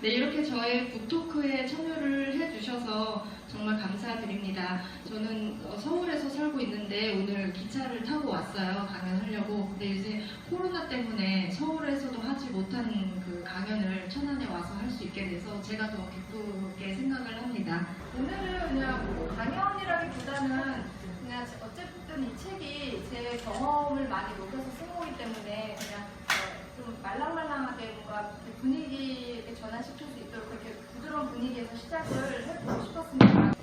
네, 이렇게 저의 북토크에 참여를 해주셔서 정말 감사드립니다. 저는 서울에서 살고 있는데 오늘 기차를 타고 왔어요. 강연하려고. 근데 이제 코로나 때문에 서울에서도 하지 못한 그 강연을 천안에 와서 할 수 있게 돼서 제가 더 기쁘게 생각을 합니다. 오늘은 그냥 뭐 강연이라기보다는 그냥 어쨌든 이 책이 제 경험을 많이 녹여서 쓴 거기 때문에 그냥 좀 말랑말랑하게 뭔가 분위기를 전환시킬 수 있도록 그렇게 부드러운 분위기에서 시작을 해보고 싶었습니다.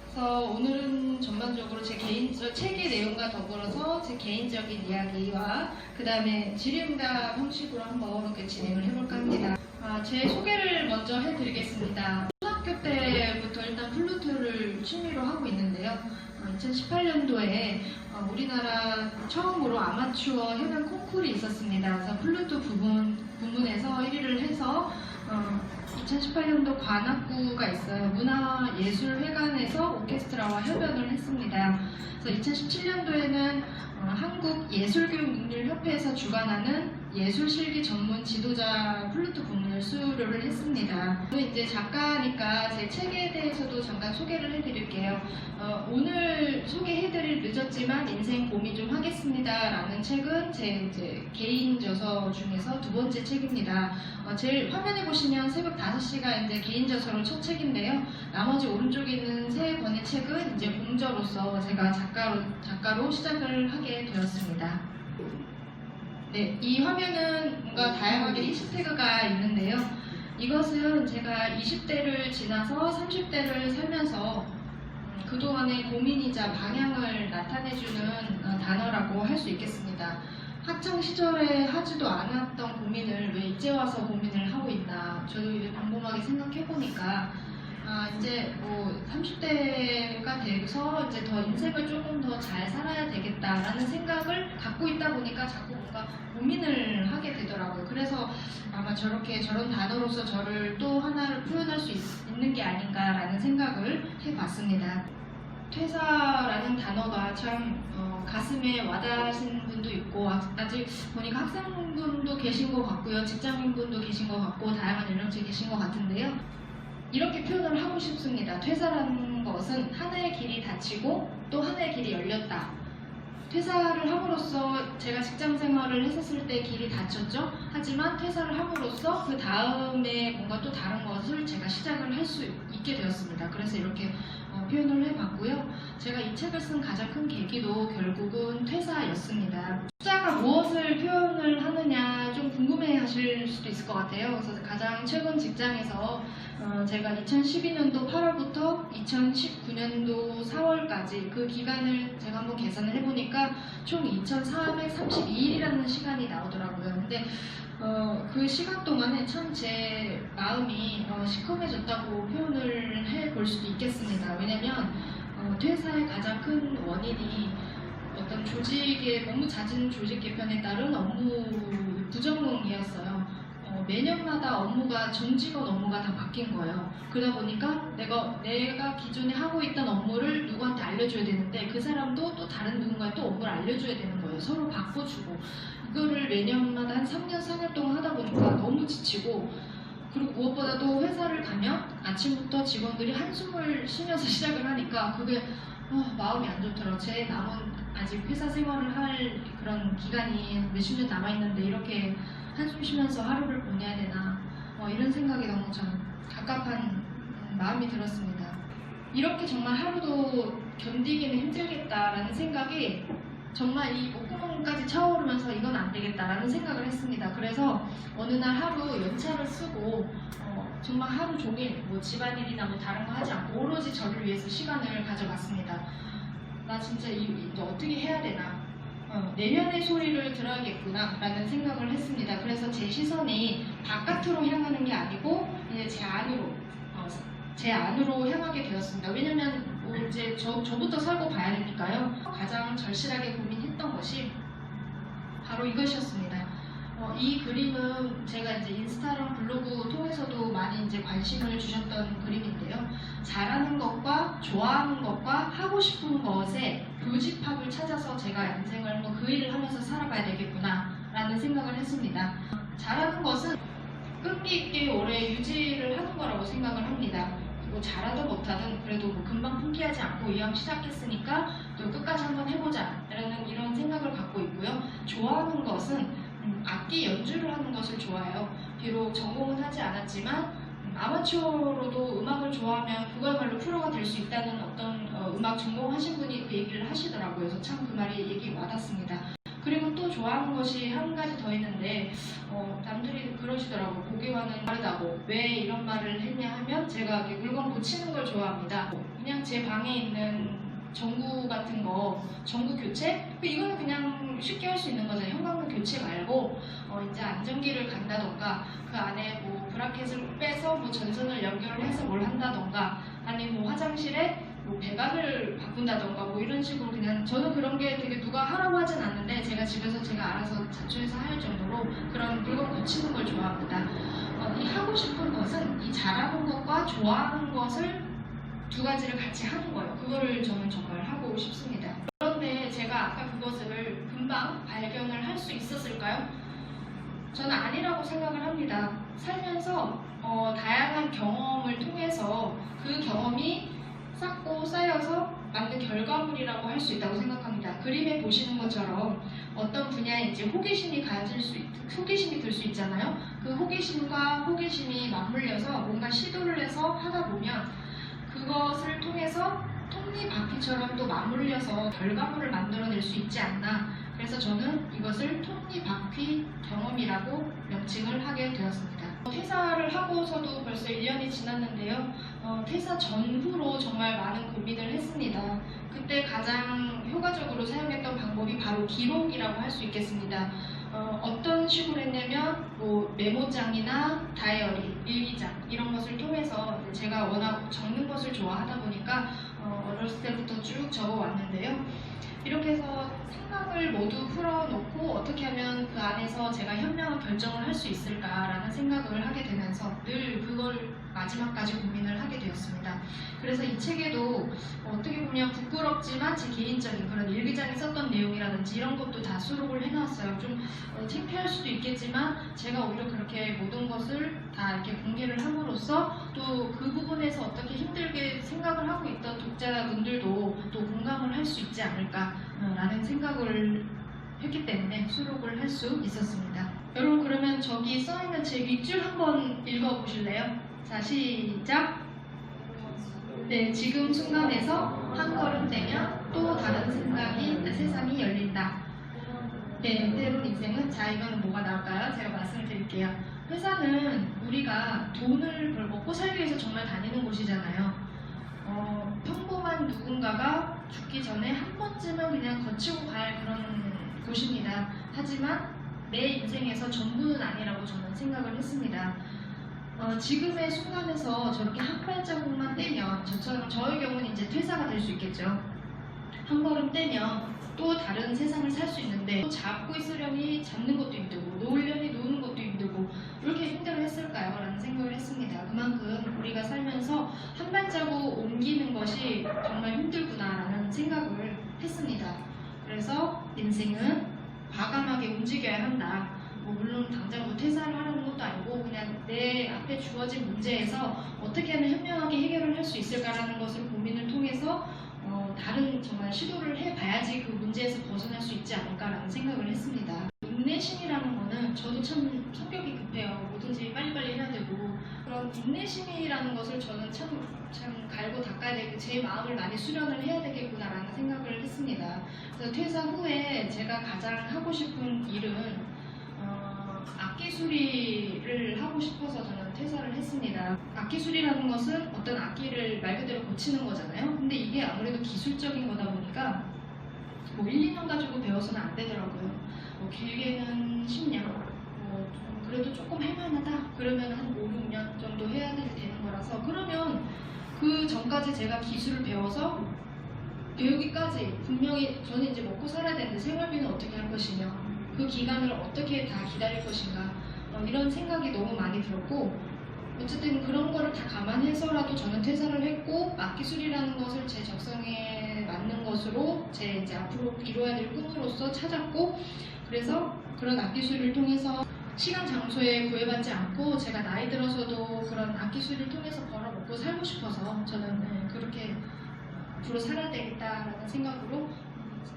그래서 오늘은 전반적으로 제 개인적 책의 내용과 더불어서 제 개인적인 이야기와 그 다음에 질의응답 형식으로 한번 이렇게 진행을 해볼까 합니다. 제 소개를 먼저 해드리겠습니다. 초등학교 때부터 일단 플루트를 취미로 하고 있는데요. 2018년도에 우리나라 처음으로 아마추어 협연 콩쿠르이 있었습니다. 그래서 플루트 부문에서 1위를 해서 2018년도 관악구가 있어요. 문화예술회관에서 오케스트라와 협연을 했습니다. 그래서 2017년도에는 한국예술교육능률협회에서 주관하는 예술실기 전문 지도자 플루트 부문을 수료를 했습니다. 이제 작가니까 제 책에 대해서도 잠깐 소개를 해드릴게요. 오늘 소개해드릴 늦었지만 인생 고민 좀 하겠습니다 라는 책은 제 이제 개인 저서 중에서 두 번째 책입니다. 제일 화면에 보시면 새벽 5시가 이제 개인 저서로 첫 책인데요. 나머지 오른쪽에 있는 세 권의 책은 이제 공저로서 제가 작가로 시작을 하게 되었습니다. 네, 이 화면은 뭔가 다양하게 해시태그가 있는데요. 이것은 제가 20대를 지나서 30대를 살면서 그동안의 고민이자 방향을 나타내주는 단어라고 할 수 있겠습니다. 학창 시절에 하지도 않았던 고민을 왜 이제 와서 고민을 하고 있나, 저도 이제 평범하게 생각해보니까 이제 뭐 30대가 돼서 이제 더 인생을 조금 더 잘 살아야 되겠다라는 생각을 갖고 있다 보니까 자꾸 뭔가 고민을 하게 되더라고요. 그래서 아마 저런 단어로서 저를 또 하나를 표현할 수 있는 게 아닌가라는 생각을 해봤습니다. 퇴사라는 단어가 참 가슴에 와닿으신 분도 있고, 아직 보니까 학생분도 계신 것 같고요, 직장인분도 계신 것 같고, 다양한 연령층이 계신 것 같은데요. 이렇게 표현을 하고 싶습니다. 퇴사라는 것은 하나의 길이 닫히고 또 하나의 길이 열렸다. 퇴사를 함으로써 제가 직장 생활을 했었을 때 길이 닫혔죠. 하지만 퇴사를 함으로써 그 다음에 뭔가 또 다른 것을 제가 시작을 할 수 있게 되었습니다. 그래서 이렇게 표현을 해봤고요. 제가 이 책을 쓴 가장 큰 계기도 결국은 퇴사였습니다. 숫자가 무엇을 표현을 하느냐 좀 궁금해하실 수도 있을 것 같아요. 그래서 가장 최근 직장에서 제가 2012년도 8월부터 2019년도 4월까지 그 기간을 제가 한번 계산을 해보니까 총 2,432일이라는 시간이 나오더라고요. 근데 그 시간 동안에 참 제 마음이 시커매졌다고 표현을 해볼 수도 있겠습니다. 왜냐면 퇴사의 가장 큰 원인이 어떤 조직의 너무 잦은 조직 개편에 따른 업무 부정응이었어요. 매년마다 업무가 전 직원 업무가 다 바뀐 거예요. 그러다 보니까 내가 기존에 하고 있던 업무를 누구한테 알려줘야 되는데 그 사람도 또 다른 누군가에 또 업무를 알려줘야 되는 거예요. 서로 바꿔주고 이거를 매년마다 한 3년, 4년 동안 하다 보니까 너무 지치고, 그리고 무엇보다도 회사를 가면 아침부터 직원들이 한숨을 쉬면서 시작을 하니까 그게 마음이 안 좋더라고요. 제 남은 아직 회사 생활을 할 그런 기간이 몇십 년 남아있는데 이렇게 한숨 쉬면서 하루를 보내야 되나, 이런 생각이 너무 참 갑갑한 마음이 들었습니다. 이렇게 정말 하루도 견디기는 힘들겠다라는 생각이 정말 이 목구멍까지 차오르면서 이건 안 되겠다라는 생각을 했습니다. 그래서 어느 날 하루 연차를 쓰고 정말 하루 종일 뭐 집안일이나 뭐 다른 거 하지 않고 오로지 저를 위해서 시간을 가져봤습니다. 나 진짜 이거 어떻게 해야 되나, 내면의 소리를 들어야겠구나 라는 생각을 했습니다. 그래서 제 시선이 바깥으로 향하는 게 아니고 이제 제 안으로 향하게 되었습니다. 왜냐면 이제 저부터 살고 봐야 되니까요. 가장 절실하게 고민했던 것이 바로 이것이었습니다. 이 그림은 제가 이제 인스타랑 블로그 통해서도 많이 이제 관심을 주셨던 그림인데요. 잘하는 것과 좋아하는 것과 하고 싶은 것의 교집합을 찾아서 제가 인생을 그 일을 하면서 살아가야 되겠구나 라는 생각을 했습니다. 잘하는 것은 끈기 있게 오래 유지를 하는 거라고 생각을 합니다. 뭐 잘하든 못하든 그래도 뭐 금방 포기하지 않고 이왕 시작했으니까 또 끝까지 한번 해보자 라는 이런 생각을 갖고 있고요. 좋아하는 것은 악기 연주를 하는 것을 좋아해요. 비록 전공은 하지 않았지만 아마추어로도 음악을 좋아하면 그거야말로 프로가 될 수 있다는 어떤 음악 전공하신 분이 그 얘기를 하시더라고요. 그래서 참 그 말이 얘기 와닿습니다. 그리고 또 좋아하는 것이 한 가지 더 있는데 남들이 그러시더라고요. 보기와는 다르다고. 왜 이런 말을 했냐 하면 제가 이렇게 물건 고치는 걸 좋아합니다. 그냥 제 방에 있는 전구 같은 거, 전구 교체? 이거는 그냥 쉽게 할 수 있는 거잖아요. 형광등 교체 말고 이제 안전기를 간다던가 그 안에 뭐 브라켓을 빼서 뭐 전선을 연결해서 뭘 한다던가 아니면 뭐 화장실에 뭐 배관을 바꾼다던가 뭐 이런 식으로 그냥 저는 그런 게 되게 누가 하라고 하진 않는데 제가 집에서 제가 알아서 자초해서 할 정도로 그런 물건 고치는 걸 좋아합니다. 이 하고 싶은 것은 이 잘하는 것과 좋아하는 것을 두 가지를 같이 하는 거예요. 그거를 저는 정말 하고 싶습니다. 그런데 제가 아까 그것을 금방 발견을 할 수 있었을까요? 저는 아니라고 생각을 합니다. 살면서 다양한 경험을 통해서 그 경험이 쌓고 쌓여서 만든 결과물이라고 할 수 있다고 생각합니다. 그림에 보시는 것처럼 어떤 분야에 이제 호기심이 들 수 있잖아요. 그 호기심과 호기심이 맞물려서 뭔가 시도를 해서 하다 보면 그것을 통해서 톱니바퀴처럼 또 맞물려서 결과물을 만들어낼 수 있지 않나. 그래서 저는 이것을 톱니바퀴 경험이라고 명칭을 하게 되었습니다. 퇴사를 하고서도 벌써 1년이 지났는데요. 퇴사 전후로 정말 많은 고민을 했습니다. 그때 가장 효과적으로 사용했던 방법이 바로 기록이라고 할 수 있겠습니다. 어떤 식으로 했냐면 뭐 메모장이나 다이어리, 일기장 이런 것을 통해서 제가 워낙 적는 것을 좋아하다 보니까 어렸을 때부터 쭉 적어왔는데요. 이렇게 해서 생각을 모두 풀어놓고 어떻게 하면 그 안에서 제가 현명한 결정을 할 수 있을까라는 생각을 하게 되면서 늘 그걸 마지막까지 고민을 하게 되었습니다. 그래서 이 책에도 어떻게 보면 부끄럽지만 제 개인적인 그런 일기장에 썼던 내용이라든지 이런 것도 다 수록을 해놨어요. 좀 창피할 수도 있겠지만 제가 오히려 그렇게 모든 것을 다 이렇게 공개를 함으로써 또 그 부분에서 어떻게 힘들게 생각을 하고 있던 독자분들도 또 공감을 할 수 있지 않을까라는 생각을 했기 때문에 수록을 할 수 있었습니다. 여러분 그러면 저기 써있는 제 밑줄 한번 읽어보실래요? 자 시작! 네, 지금 순간에서 한 걸음 떼면 또 다른 세상이 열린다. 네, 때론 인생은 자 이거는 뭐가 나올까요? 제가 말씀을 드릴게요. 회사는 우리가 돈을 먹고 살기 위해서 정말 다니는 곳이잖아요. 평범한 누군가가 죽기 전에 한 번쯤은 그냥 거치고 갈 그런 곳입니다. 하지만 내 인생에서 전부는 아니라고 저는 생각을 했습니다. 지금의 순간에서 저렇게 한 발자국만 떼면 저처럼 저의 경우는 이제 퇴사가 될 수 있겠죠. 한 걸음 떼면 또 다른 세상을 살 수 있는데 또 잡고 있으려니 잡는 것도 힘들고 놓으려니 놓는 것도 힘들고 왜 이렇게 힘들어 했을까요? 라는 생각을 했습니다. 그만큼 우리가 살면서 한 발자국 옮기는 것이 정말 힘들구나라는 생각을 했습니다. 그래서 인생은 과감하게 움직여야 한다. 물론 당장 뭐 퇴사를 하려는 것도 아니고 그냥 내 앞에 주어진 문제에서 어떻게 하면 현명하게 해결을 할 수 있을까라는 것을 고민을 통해서 다른 정말 시도를 해봐야지 그 문제에서 벗어날 수 있지 않을까라는 생각을 했습니다. 인내심이라는 거는 저도 참 성격이 급해요. 뭐든지 빨리빨리 해야 되고 그런 인내심이라는 것을 저는 참 갈고 닦아야 되고 제 마음을 많이 수련을 해야 되겠구나라는 생각을 했습니다. 그래서 퇴사 후에 제가 가장 하고 싶은 일은 악기 수리를 하고 싶어서 저는 퇴사를 했습니다. 악기 수리라는 것은 어떤 악기를 말 그대로 고치는 거잖아요. 근데 이게 아무래도 기술적인 거다 보니까 뭐 1, 2년 가지고 배워서는 안 되더라고요. 길게는 10년, 그래도 조금 할만하다 그러면 한 5, 6년 정도 해야 되는 거라서 그러면 그 전까지 제가 기술을 배워서 배우기까지 분명히 저는 이제 먹고 살아야 되는데 생활비는 어떻게 할 것이며 그 기간을 어떻게 다 기다릴 것인가 이런 생각이 너무 많이 들었고 어쨌든 그런 거를 다 감안해서라도 저는 퇴사를 했고 악기 수리라는 것을 제 적성에 맞는 것으로 제 이제 앞으로 이루어야 될 꿈으로서 찾았고 그래서 그런 악기 수리를 통해서 시간 장소에 구애받지 않고 제가 나이 들어서도 그런 악기 수리를 통해서 벌어먹고 살고 싶어서 저는 그렇게 앞으로 살아야 되겠다라는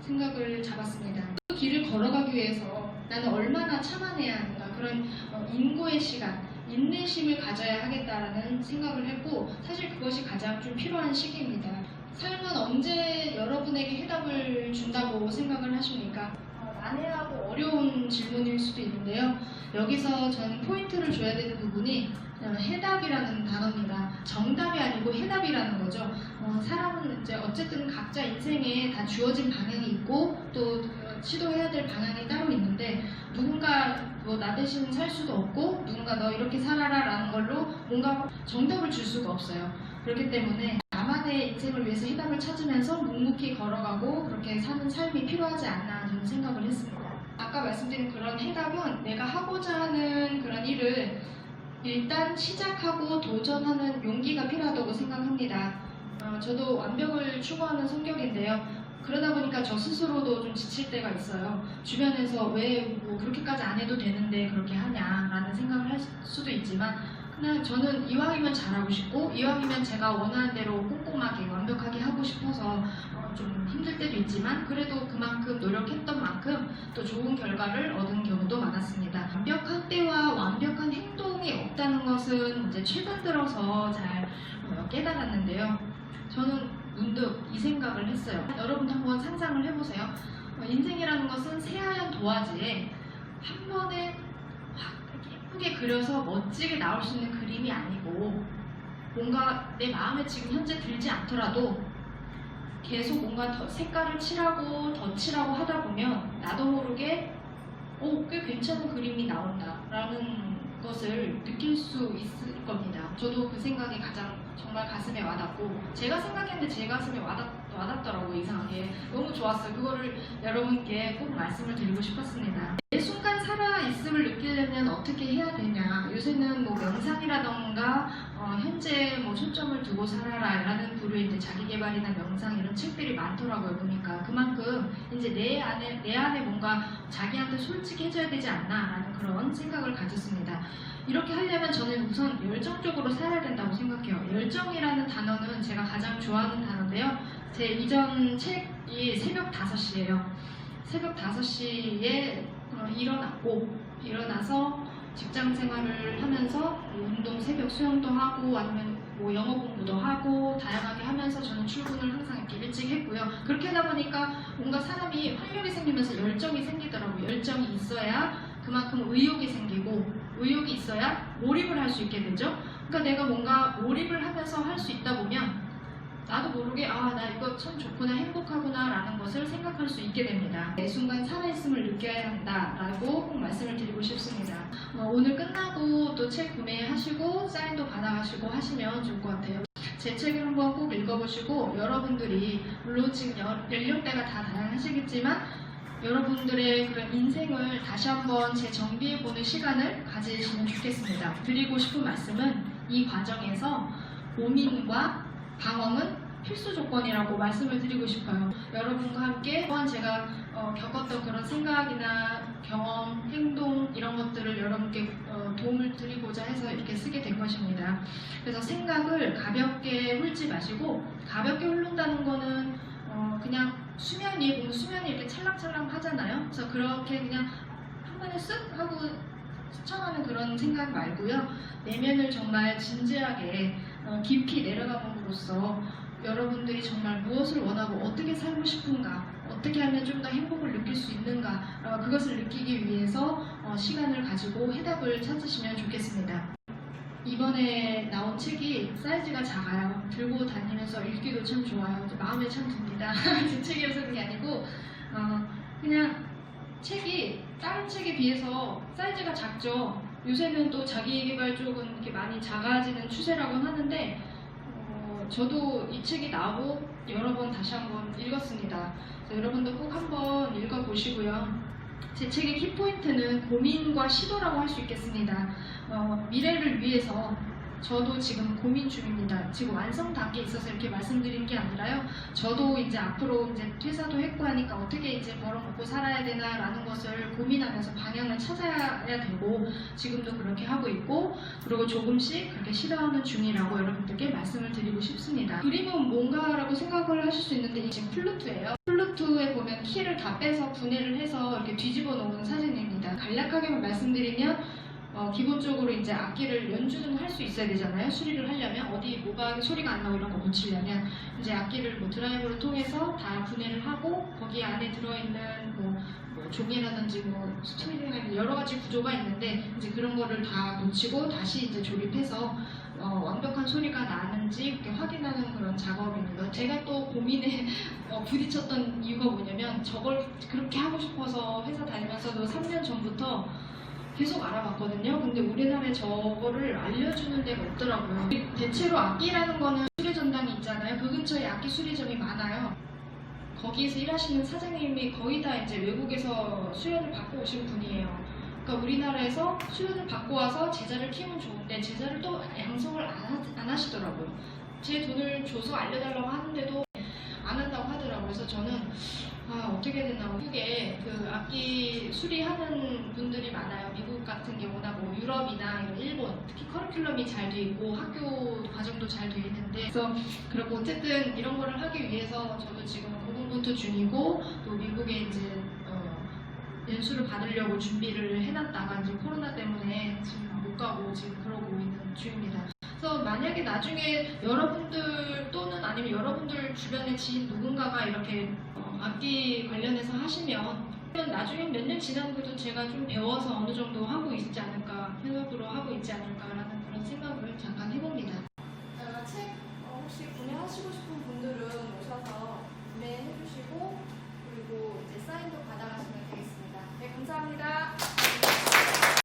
생각을 잡았습니다. 그 길을 걸어가기 위해서 나는 얼마나 참아내야 하는가, 그런 인고의 시간, 인내심을 가져야 하겠다라는 생각을 했고, 사실 그것이 가장 좀 필요한 시기입니다. 삶은 언제 여러분에게 해답을 준다고 생각을 하십니까? 난해하고 어려운 질문일 수도 있는데요. 여기서 저는 포인트를 줘야 되는 부분이 해답이라는 단어입니다. 정답이 아니고 해답이라는 거죠. 사람은 이제 어쨌든 각자 인생에 다 주어진 방향이 있고 또 시도해야 될 방향이 따로 있는데, 누군가 뭐 나 대신 살 수도 없고 누군가 너 이렇게 살아라 라는 걸로 뭔가 정답을 줄 수가 없어요. 그렇기 때문에 나만의 인생을 위해서 해답을 찾으면서 묵묵히 걸어가고 그렇게 사는 삶이 필요하지 않나 저는 생각을 했습니다. 아까 말씀드린 그런 해답은 내가 하고자 하는 그런 일을 일단 시작하고 도전하는 용기가 필요하다고 생각합니다. 저도 완벽을 추구하는 성격인데요. 그러다 보니까 저 스스로도 좀 지칠 때가 있어요. 주변에서 왜 뭐 그렇게까지 안 해도 되는데 그렇게 하냐라는 생각을 할 수도 있지만, 그냥 저는 이왕이면 잘하고 싶고 이왕이면 제가 원하는 대로 꼼꼼하게 완벽하게 하고 싶어서 좀 힘들 때도 있지만, 그래도 그만큼 노력했던 만큼 또 좋은 결과를 얻은 경우도 많았습니다. 완벽한 때와 완벽한 행동이 없다는 것은 이제 최근 들어서 잘 깨달았는데요. 저는 문득 이 생각을 했어요. 여러분도 한번 상상을 해보세요. 인생이라는 것은 새하얀 도화지에 한 번에 확 예쁘게 그려서 멋지게 나올 수 있는 그림이 아니고, 뭔가 내 마음에 지금 현재 들지 않더라도 계속 뭔가 더 색깔을 칠하고 더 칠하고 하다 보면 나도 모르게 꽤 괜찮은 그림이 나온다 라는 것을 느낄 수 있을 겁니다. 저도 그 생각이 가장 정말 가슴에 와닿고, 제가 생각했는데 제 가슴에 와닿더라고요. 이상하게 너무 좋았어요. 그거를 여러분께 꼭 말씀을 드리고 싶었습니다. 매 순간 살아있음을 느끼려면 어떻게 해야 되냐, 요새는 뭐 명상이라던가 현재 뭐 초점을 두고 살아라 라는 부류의 이제 자기개발이나 명상 이런 책들이 많더라고요. 보니까 그만큼 이제 내 안에 뭔가 자기한테 솔직해져야 되지 않나 라는 그런 생각을 가졌습니다. 이렇게 하려면 저는 우선 열정적으로 살아야 된다고 생각해요. 열정이라는 단어는 제가 가장 좋아하는 단어인데요. 제 이전 책이 새벽 5시예요. 새벽 5시에 일어나서 직장 생활을 하면서 운동, 새벽 수영도 하고 아니면 뭐 영어 공부도 하고 다양하게 하면서 저는 출근을 항상 이렇게 일찍 했고요. 그렇게 하다 보니까 뭔가 사람이 활력이 생기면서 열정이 생기더라고요. 열정이 있어야 그만큼 의욕이 생기고, 의욕이 있어야 몰입을 할 수 있게 되죠. 그러니까 내가 뭔가 몰입을 하면서 할 수 있다 보면 나도 모르게 나 이거 참 좋구나, 행복하구나 라는 것을 생각할 수 있게 됩니다. 매 순간 살아있음을 느껴야 한다라고 꼭 말씀을 드리고 싶습니다. 오늘 끝나고 또 책 구매하시고 사인도 받아가시고 하시면 좋을 것 같아요. 제 책을 한번 꼭 읽어보시고, 여러분들이 물론 지금 연령대가 다 다양하시겠지만 여러분들의 그런 인생을 다시 한번 재정비해보는 시간을 가지시면 좋겠습니다. 드리고 싶은 말씀은 이 과정에서 고민과 방황은 필수 조건이라고 말씀을 드리고 싶어요. 여러분과 함께 또한 제가 겪었던 그런 생각이나 경험, 행동 이런 것들을 여러분께 도움을 드리고자 해서 이렇게 쓰게 된 것입니다. 그래서 생각을 가볍게 훑지 마시고, 가볍게 훑는다는 거는 그냥 수면 위에 보면 수면이 이렇게 찰랑찰랑 하잖아요. 그래서 그렇게 그냥 한 번에 쓱 하고 스쳐가는 그런 생각 말고요. 내면을 정말 진지하게 깊이 내려가봄으로써 여러분들이 정말 무엇을 원하고 어떻게 살고 싶은가, 어떻게 하면 좀 더 행복을 느낄 수 있는가, 그것을 느끼기 위해서 시간을 가지고 해답을 찾으시면 좋겠습니다. 이번에 나온 책이 사이즈가 작아요. 들고 다니면서 읽기도 참 좋아요. 마음에 참 듭니다. 제 책이어서 그게 아니고 그냥 책이 다른 책에 비해서 사이즈가 작죠. 요새는 또 자기개발 쪽은 이렇게 많이 작아지는 추세라고 하는데 저도 이 책이 나오고 여러 번 다시 한번 읽었습니다. 여러분도 꼭 한번 읽어보시고요. 제 책의 키포인트는 고민과 시도라고 할 수 있겠습니다. 미래를 위해서 저도 지금 고민 중입니다. 지금 완성 단계에 있어서 이렇게 말씀드린 게 아니라요. 저도 이제 앞으로 이제 퇴사도 했고 하니까 어떻게 이제 벌어먹고 살아야 되나라는 것을 고민하면서 방향을 찾아야 되고 지금도 그렇게 하고 있고 그리고 조금씩 그렇게 실현하는 중이라고 여러분들께 말씀을 드리고 싶습니다. 그림은 뭔가라고 생각을 하실 수 있는데 지금 플루트예요. 플루트에 보면 키를 다 빼서 분해를 해서 이렇게 뒤집어 놓은 사진입니다. 간략하게만 말씀드리면 기본적으로 이제 악기를 연주는 할 수 있어야 되잖아요. 수리를 하려면 어디 뭐가 소리가 안 나고 이런 거 고치려면 이제 악기를 뭐 드라이브를 통해서 다 분해를 하고 거기 안에 들어있는 뭐 종이라든지 뭐 스트링이나 여러 가지 구조가 있는데 이제 그런 거를 다 고치고 다시 이제 조립해서 완벽한 소리가 나는지 이렇게 확인하는 그런 작업입니다. 제가 또 고민에 부딪혔던 이유가 뭐냐면 저걸 그렇게 하고 싶어서 회사 다니면서도 3년 전부터 계속 알아봤거든요. 근데 우리나라에 저거를 알려주는 데가 없더라고요. 대체로 악기라는 거는 수리 전당이 있잖아요. 그 근처에 악기 수리점이 많아요. 거기에서 일하시는 사장님이 거의 다 이제 외국에서 수련을 받고 오신 분이에요. 그러니까 우리나라에서 수련을 받고 와서 제자를 키우면 좋은데 제자를 또 양성을 안 하시더라고요. 제 돈을 줘서 알려달라고 하는데도 안 한다고 하더라고요. 그래서 저는 어떻게 해야 되나, 미국에 그 악기 수리하는 분들이 많아요. 미국 같은 경우나 뭐 유럽이나 일본, 특히 커리큘럼이 잘 돼 있고 학교 과정도 잘 돼 있는데, 그래서 그리고 어쨌든 이런 거를 하기 위해서 저도 지금 고군분투 중이고 또 미국에 이제 연수를 받으려고 준비를 해놨다가 이제 코로나 때문에 지금 못 가고 지금 그러고 있는 중입니다. 그래서 만약에 나중에 여러분들 또는 아니면 여러분들 주변의 지인 누군가가 이렇게 악기 관련해서 하시면 나중에 몇 년 지난 후에도 제가 좀 배워서 어느 정도 하고 있지 않을까, 협업으로 하고 있지 않을까